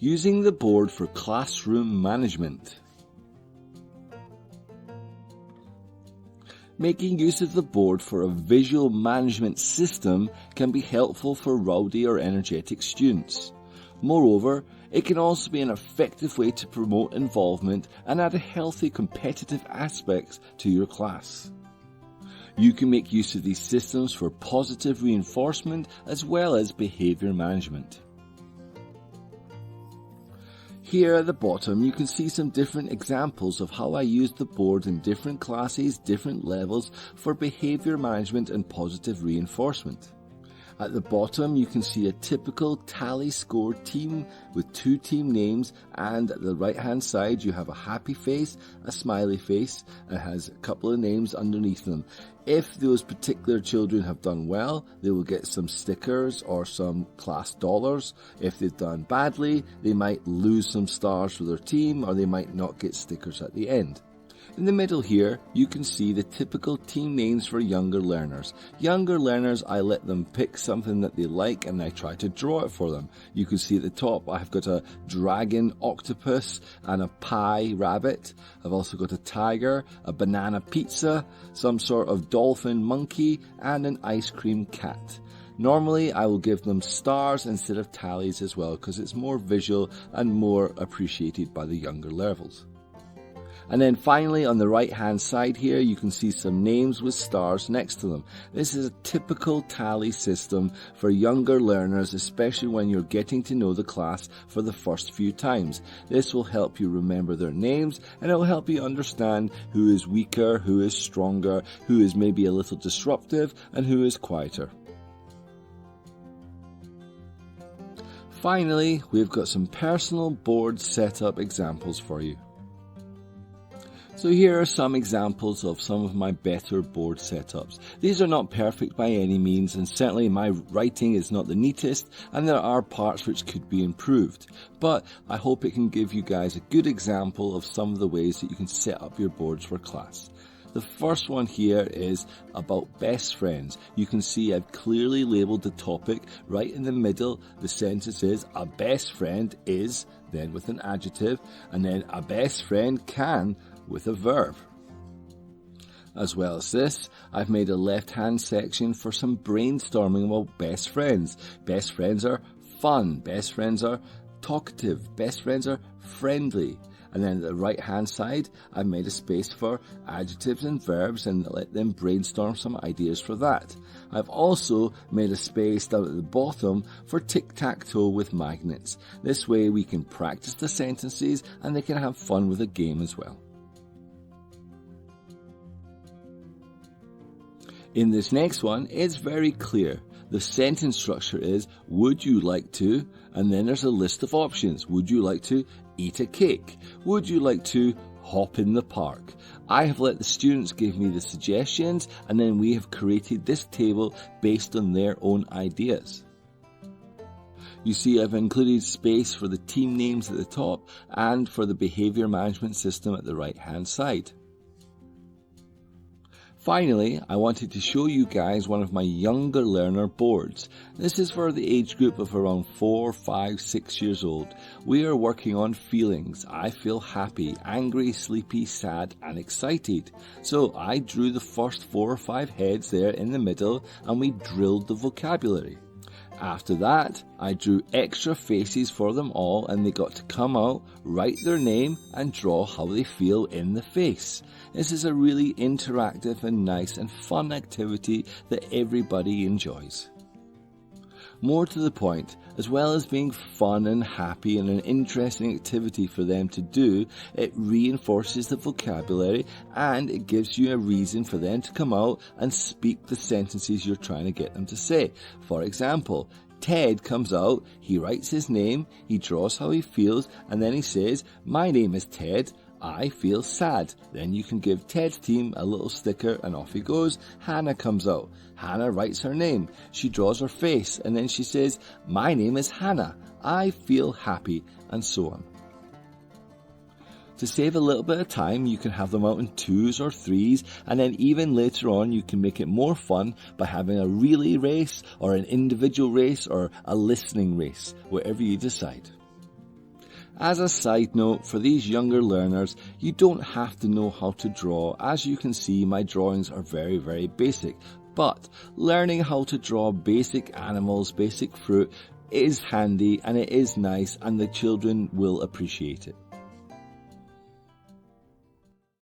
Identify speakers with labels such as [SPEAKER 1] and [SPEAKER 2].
[SPEAKER 1] Using the board for classroom management. Making use of the board for a visual management system can be helpful for rowdy or energetic students. Moreover, it can also be an effective way to promote involvement and add a healthy competitive aspect to your class. You can make use of these systems for positive reinforcement as well as behaviour management. Here at the bottom you can see some different examples of how I use the board in different classes, different levels for behaviour management and positive reinforcement. At the bottom you can see a typical tally score team with 2 team names, and at the right hand side you have a happy face, a smiley face, and it has a couple of names underneath them. If those particular children have done well, they will get some stickers or some class dollars. If they've done badly, they might lose some stars for their team, or they might not get stickers at the end. In the middle here, you can see the typical team names for younger learners. Younger learners, I let them pick something that they like and I try to draw it for them. You can see at the top, I've got a dragon octopus and a pie rabbit. I've also got a tiger, a banana pizza, some sort of dolphin monkey, and an ice cream cat. Normally, I will give them stars instead of tallies as well, because it's more visual and more appreciated by the younger levels. And then finally on the right hand side here you can see some names with stars next to them. This is a typical tally system for younger learners, especially when you're getting to know the class for the first few times. This will help you remember their names, and it will help you understand who is weaker, who is stronger, who is maybe a little disruptive, and who is quieter. Finally, we've got some personal board setup examples for you. So here are some examples of some of my better board setups. These are not perfect by any means, and certainly my writing is not the neatest, and there are parts which could be improved. But I hope it can give you guys a good example of some of the ways that you can set up your boards for class. The first one here is about best friends. You can see I've clearly labelled the topic. Right in the middle, the sentence is, a best friend is, then with an adjective, and then a best friend can, with a verb. As well as this, I've made a left-hand section for some brainstorming about best friends. Best friends are fun, best friends are talkative, best friends are friendly. And then at the right-hand side, I've made a space for adjectives and verbs and let them brainstorm some ideas for that. I've also made a space down at the bottom for tic-tac-toe with magnets. This way we can practice the sentences and they can have fun with the game as well. In this next one, it's very clear. The sentence structure is, would you like to? And then there's a list of options. Would you like to eat a cake? Would you like to hop in the park? I have let the students give me the suggestions, and then we have created this table based on their own ideas. You see I've included space for the team names at the top and for the behaviour management system at the right hand side. Finally, I wanted to show you guys one of my younger learner boards. This is for the age group of around 4, 5, 6 years old. We are working on feelings. I feel happy, angry, sleepy, sad and excited. So I drew the first 4 or 5 heads there in the middle and we drilled the vocabulary. After that, I drew extra faces for them all and they got to come out, write their name and draw how they feel in the face. This is a really interactive and nice and fun activity that everybody enjoys. More to the point, as well as being fun and happy and an interesting activity for them to do, it reinforces the vocabulary and it gives you a reason for them to come out and speak the sentences you're trying to get them to say. For example, Ted comes out, he writes his name, he draws how he feels, and then he says, "My name is Ted, I feel sad." Then you can give Ted's team a little sticker and off he goes. Hannah comes out. Hannah writes her name. She draws her face and then she says, "My name is Hannah, I feel happy," and so on. To save a little bit of time, you can have them out in 2s or 3s, and then even later on you can make it more fun by having a relay race or an individual race or a listening race, whatever you decide. As a side note, for these younger learners, you don't have to know how to draw. As you can see, my drawings are very basic. But learning how to draw basic animals, basic fruit is handy and it is nice, and the children will appreciate it.